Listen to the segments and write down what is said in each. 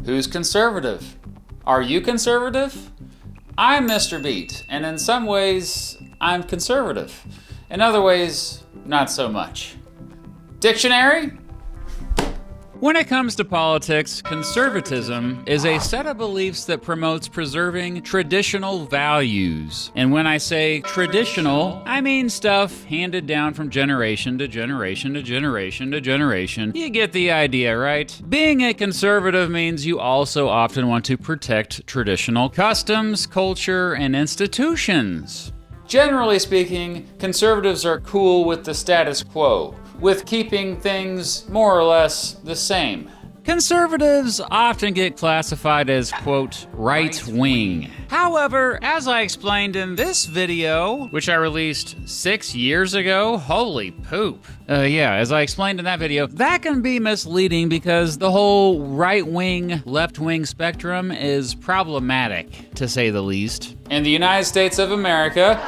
Who's conservative? Are you conservative? I'm Mrbeat, and in some ways, I'm conservative. In other ways, not so much. Dictionary? When it comes to politics, conservatism is a set of beliefs that promotes preserving traditional values. And when I say traditional, I mean stuff handed down from generation to generation to generation to generation. You get the idea, right? Being a conservative means you also often want to protect traditional customs, culture, and institutions. Generally speaking, conservatives are cool with the status quo, with keeping things more or less the same. Conservatives often get classified as, quote, right-wing. However, as I explained in this video, which I released 6 years ago, holy poop. As I explained in that video, that can be misleading because the whole right-wing, left-wing spectrum is problematic, to say the least. In the United States of America,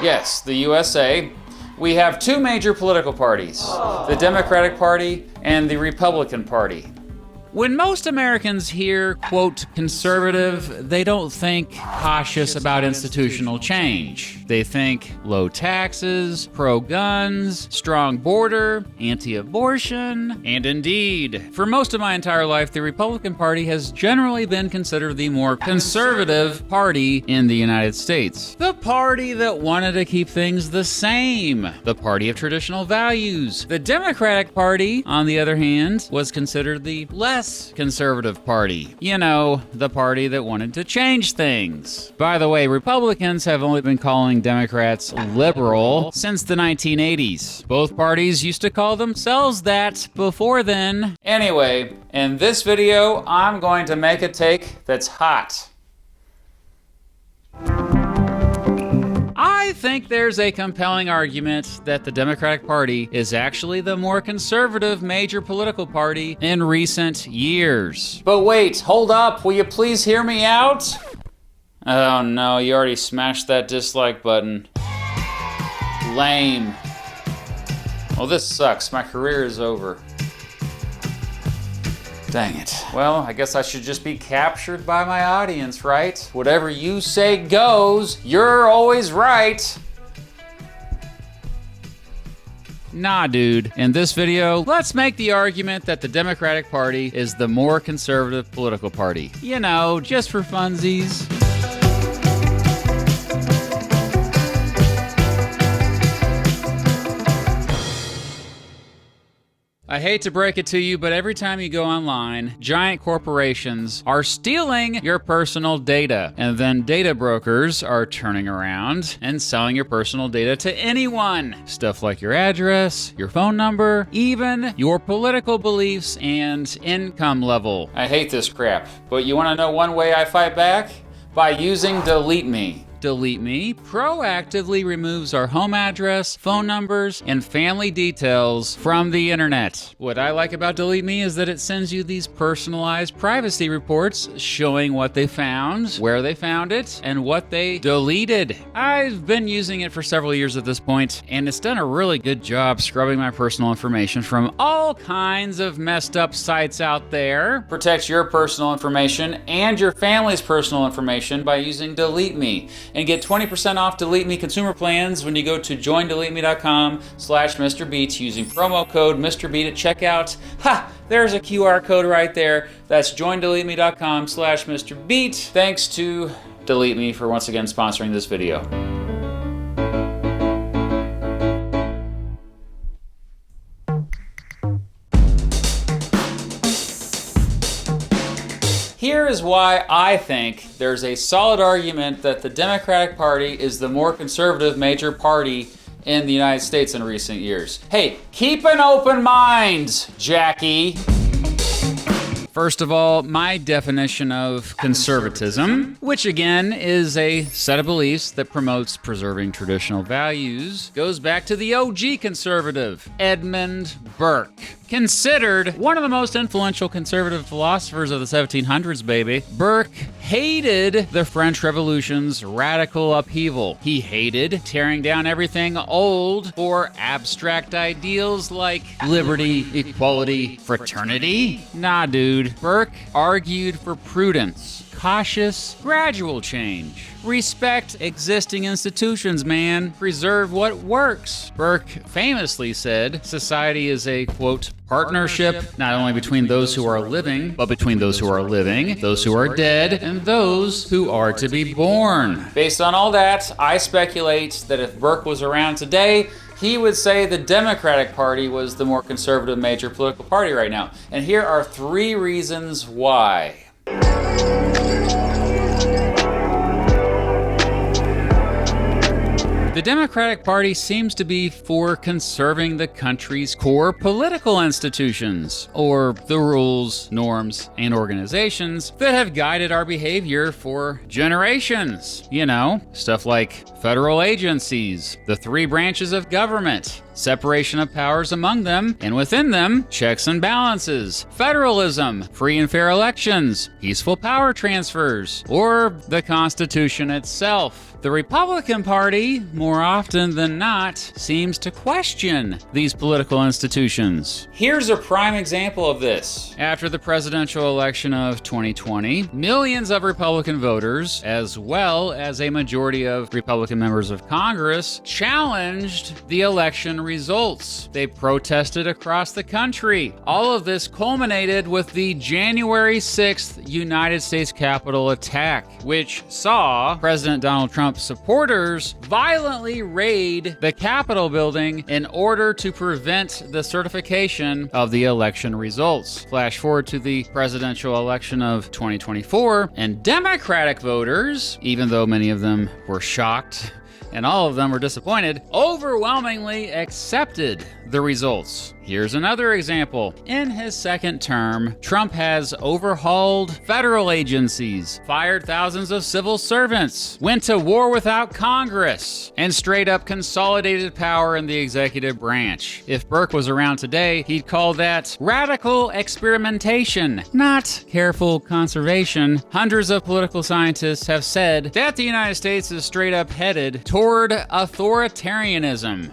yes, the USA, we have two major political parties, the Democratic Party and the Republican Party. When most Americans hear, quote, conservative, they don't think cautious about institutional change. They think low taxes, pro-guns, strong border, anti-abortion, and indeed, for most of my entire life, the Republican Party has generally been considered the more conservative party in the United States. The party that wanted to keep things the same. The party of traditional values. The Democratic Party, on the other hand, was considered the less conservative party. You know, the party that wanted to change things. By the way, Republicans have only been calling Democrats liberal since the 1980s. Both parties used to call themselves that before then. Anyway, in this video, I'm going to make a take that's hot. I think there's a compelling argument that the Democratic Party is actually the more conservative major political party in recent years. But wait, hold up, will you please hear me out? Oh no, you already smashed that dislike button. Lame. Well, this sucks, my career is over. Dang it. Well, I guess I should just be captured by my audience, right? Whatever you say goes, you're always right. Nah, dude. In this video, let's make the argument that the Democratic Party is the more conservative political party. You know, just for funsies. I hate to break it to you, but every time you go online, giant corporations are stealing your personal data. And then data brokers are turning around and selling your personal data to anyone. Stuff like your address, your phone number, even your political beliefs and income level. I hate this crap, but you want to know one way I fight back? By using Delete Me. Delete Me proactively removes our home address, phone numbers, and family details from the internet. What I like about Delete Me is that it sends you these personalized privacy reports showing what they found, where they found it, and what they deleted. I've been using it for several years at this point, and it's done a really good job scrubbing my personal information from all kinds of messed up sites out there. Protect your personal information and your family's personal information by using Delete Me. And get 20% off Delete Me consumer plans when you go to joindeleteme.com/Mrbeat using promo code Mrbeat at checkout. Ha! There's a QR code right there. That's joindeleteme.com/Mrbeat. Thanks to Delete Me for once again sponsoring this video. Here is why I think there's a solid argument that the Democratic Party is the more conservative major party in the United States in recent years. Hey, keep an open mind, Jackie. First of all, my definition of conservatism, which again is a set of beliefs that promotes preserving traditional values, goes back to the OG conservative, Edmund Burke. Considered one of the most influential conservative philosophers of the 1700s, baby, Burke hated the French Revolution's radical upheaval. He hated tearing down everything old for abstract ideals like liberty, equality, fraternity. Nah, dude. Burke argued for prudence, cautious, gradual change. Respect existing institutions, man. Preserve what works. Burke famously said, society is a, quote, partnership not only between those who are living, but between those who are living, those who are dead, and those who are to be born. Based on all that, I speculate that if Burke was around today, he would say the Democratic Party was the more conservative major political party right now. And here are 3 reasons why. The Democratic Party seems to be for conserving the country's core political institutions, or the rules, norms, and organizations that have guided our behavior for generations. You know, stuff like federal agencies, the 3 branches of government, separation of powers among them, and within them, checks and balances, federalism, free and fair elections, peaceful power transfers, or the Constitution itself. The Republican Party, more often than not, seems to question these political institutions. Here's a prime example of this. After the presidential election of 2020, millions of Republican voters, as well as a majority of Republican members of Congress, challenged the election results. They protested across the country. All of this culminated with the January 6th United States Capitol attack, which saw President Donald Trump's supporters violently raid the Capitol building in order to prevent the certification of the election results. Flash forward to the presidential election of 2024, and Democratic voters, even though many of them were shocked and all of them were disappointed, overwhelmingly accepted the results. Here's another example. In his second term, Trump has overhauled federal agencies, fired thousands of civil servants, went to war without Congress, and straight up consolidated power in the executive branch. If Burke was around today, he'd call that radical experimentation, not careful conservation. Hundreds of political scientists have said that the United States is straight up headed toward authoritarianism.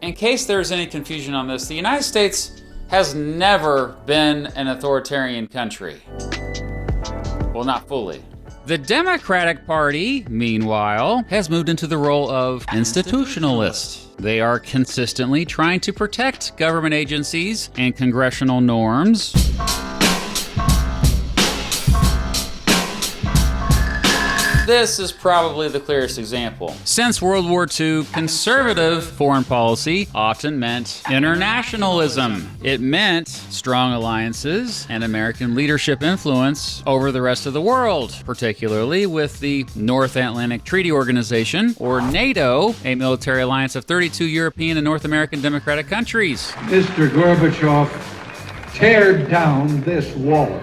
In case there's any confusion on this, the United States has never been an authoritarian country. Well, not fully. The Democratic Party, meanwhile, has moved into the role of institutionalist. They are consistently trying to protect government agencies and congressional norms. This is probably the clearest example. Since World War II, conservative foreign policy often meant internationalism. It meant strong alliances and American leadership influence over the rest of the world, particularly with the North Atlantic Treaty Organization, or NATO, a military alliance of 32 European and North American democratic countries. Mr. Gorbachev, tear down this wall.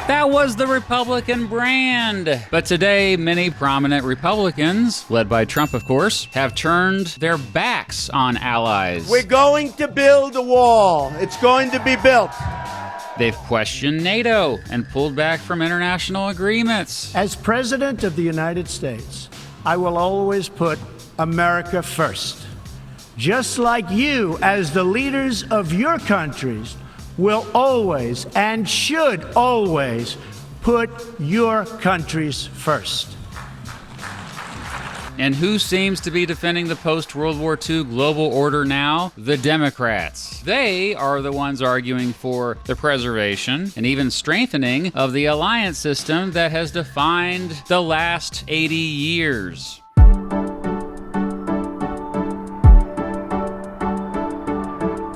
That was the Republican brand. But today, many prominent Republicans, led by Trump, of course, have turned their backs on allies. We're going to build a wall. It's going to be built. They've questioned NATO and pulled back from international agreements. As President of the United States, I will always put America first. Just like you, as the leaders of your countries, will always and should always put your countries first. And who seems to be defending the post-World War II global order now? The Democrats. They are the ones arguing for the preservation and even strengthening of the alliance system that has defined the last 80 years.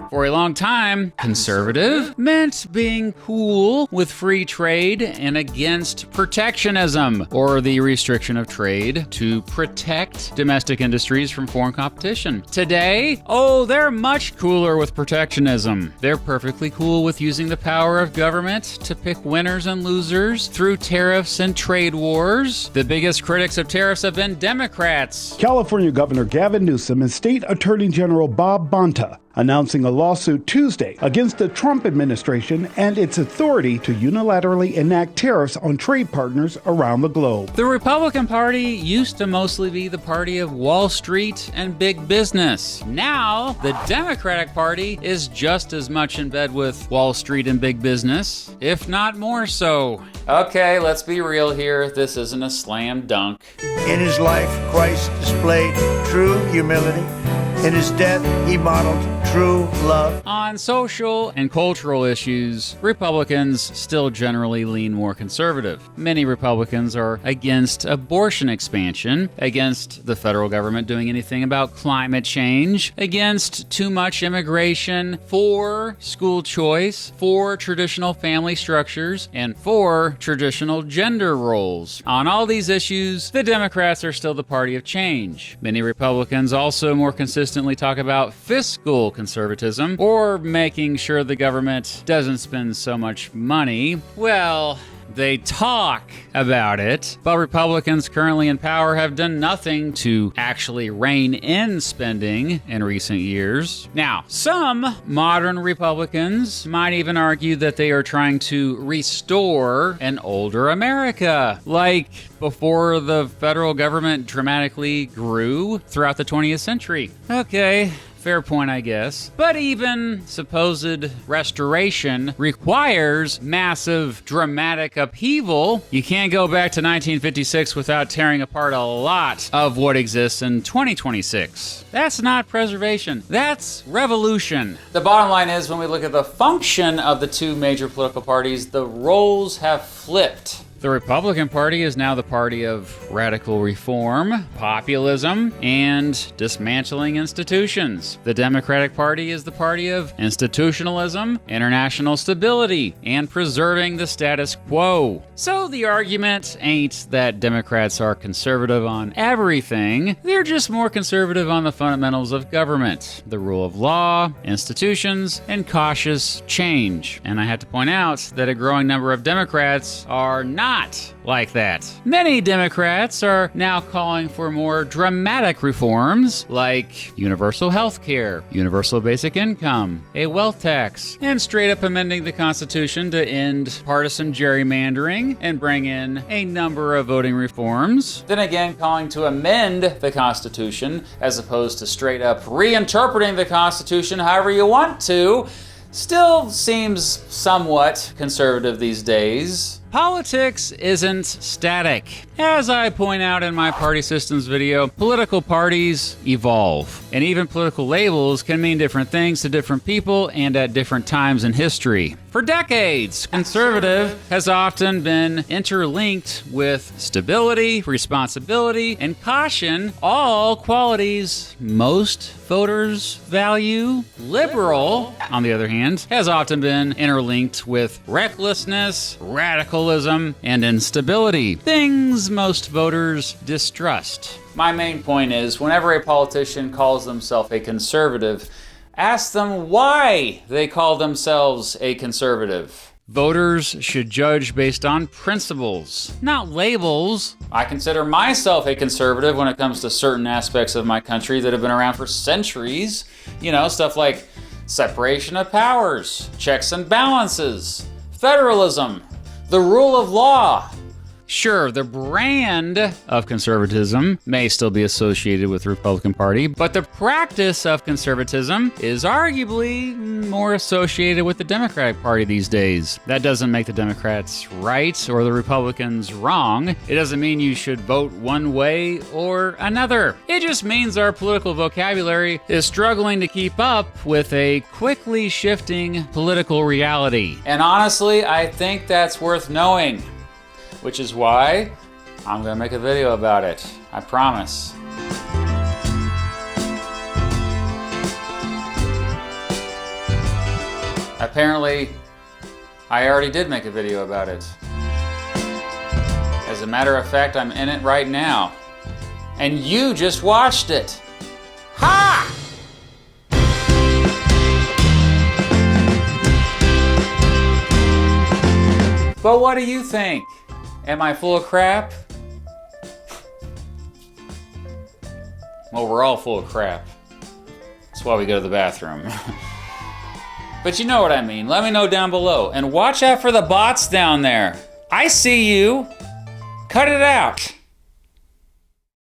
For a long time, conservative meant being cool with free trade and against protectionism, or the restriction of trade to protect domestic industries from foreign competition. Today, they're much cooler with protectionism. They're perfectly cool with using the power of government to pick winners and losers through tariffs and trade wars. The biggest critics of tariffs have been Democrats. California Governor Gavin Newsom and State Attorney General Bob Bonta announcing a lawsuit Tuesday against the Trump administration and its authority to unilaterally enact tariffs on trade partners around the globe. The Republican Party used to mostly be the party of Wall Street and big business. Now, the Democratic Party is just as much in bed with Wall Street and big business, if not more so. Okay, let's be real here. This isn't a slam dunk. In his life, Christ displayed true humility. In his death, he modeled true love. On social and cultural issues, Republicans still generally lean more conservative. Many Republicans are against abortion expansion, against the federal government doing anything about climate change, against too much immigration, for school choice, for traditional family structures, and for traditional gender roles. On all these issues, the Democrats are still the party of change. Many Republicans also more consistently talk about fiscal conservatism, or making sure the government doesn't spend so much money. Well, they talk about it, but Republicans currently in power have done nothing to actually rein in spending in recent years. Now, some modern Republicans might even argue that they are trying to restore an older America, like before the federal government dramatically grew throughout the 20th century. Okay. Fair point, I guess. But even supposed restoration requires massive, dramatic upheaval. You can't go back to 1956 without tearing apart a lot of what exists in 2026. That's not preservation. That's revolution. The bottom line is, when we look at the function of the two major political parties, the roles have flipped. The Republican Party is now the party of radical reform, populism, and dismantling institutions. The Democratic Party is the party of institutionalism, international stability, and preserving the status quo. So the argument ain't that Democrats are conservative on everything. They're just more conservative on the fundamentals of government, the rule of law, institutions, and cautious change. And I have to point out that a growing number of Democrats are not like that. Many Democrats are now calling for more dramatic reforms like universal health care, universal basic income, a wealth tax, and straight up amending the Constitution to end partisan gerrymandering and bring in a number of voting reforms. Then again, calling to amend the Constitution as opposed to straight up reinterpreting the Constitution however you want to still seems somewhat conservative these days. Politics isn't static. As I point out in my party systems video, political parties evolve. And even political labels can mean different things to different people and at different times in history. For decades, conservative has often been interlinked with stability, responsibility, and caution, all qualities most voters value. Liberal, on the other hand, has often been interlinked with recklessness, radicalism, and instability, things most voters distrust. My main point is, whenever a politician calls themselves a conservative, ask them why they call themselves a conservative. Voters should judge based on principles, not labels. I consider myself a conservative when it comes to certain aspects of my country that have been around for centuries. You know, stuff like separation of powers, checks and balances, federalism, the rule of law. Sure, the brand of conservatism may still be associated with the Republican Party, but the practice of conservatism is arguably more associated with the Democratic Party these days. That doesn't make the Democrats right or the Republicans wrong. It doesn't mean you should vote one way or another. It just means our political vocabulary is struggling to keep up with a quickly shifting political reality. And honestly, I think that's worth knowing. Which is why I'm gonna make a video about it. I promise. Apparently, I already did make a video about it. As a matter of fact, I'm in it right now. And you just watched it. Ha! But what do you think? Am I full of crap? Well, we're all full of crap. That's why we go to the bathroom. But you know what I mean. Let me know down below. And watch out for the bots down there. I see you. Cut it out.